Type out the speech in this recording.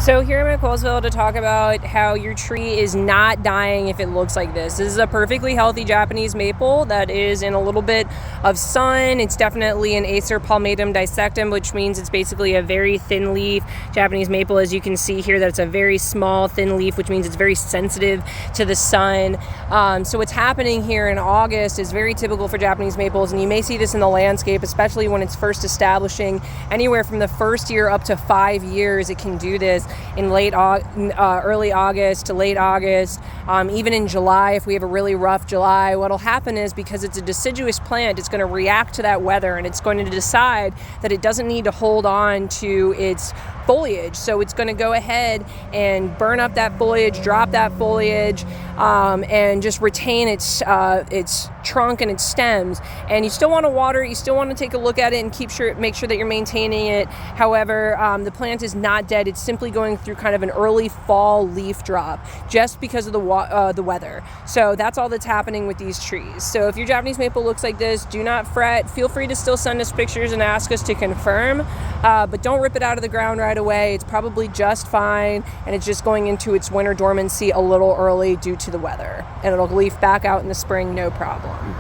So here I'm at Colesville to talk about how your tree is not dying if it looks like this. This is a perfectly healthy Japanese maple that is in a little bit of sun. It's definitely an Acer palmatum dissectum, which means it's basically a very thin leaf Japanese maple. As you can see here, that it's a very small, thin leaf, which means it's very sensitive to the sun. So what's happening here in August is very typical for Japanese maples, and you may see this in the landscape, especially when it's first establishing. Anywhere from the first year up to 5 years, it can do this. In early August to late August, even in July, if we have a really rough July, what'll happen is, because it's a deciduous plant, it's going to react to that weather, and it's going to decide that it doesn't need to hold on to its foliage. So it's going to go ahead and burn up that foliage, drop that foliage, and just retain its trunk and its stems. And you still want to water it, you still want to take a look at it and make sure that you're maintaining it. However, the plant is not dead. It's simply going through kind of an early fall leaf drop just because of the weather. So that's all that's happening with these trees. So if your Japanese maple looks like this, do not fret. Feel free to still send us pictures and ask us to confirm, but don't rip it out of the ground right away. It's probably just fine, and it's just going into its winter dormancy a little early due to the weather, and it'll leaf back out in the spring, no problem.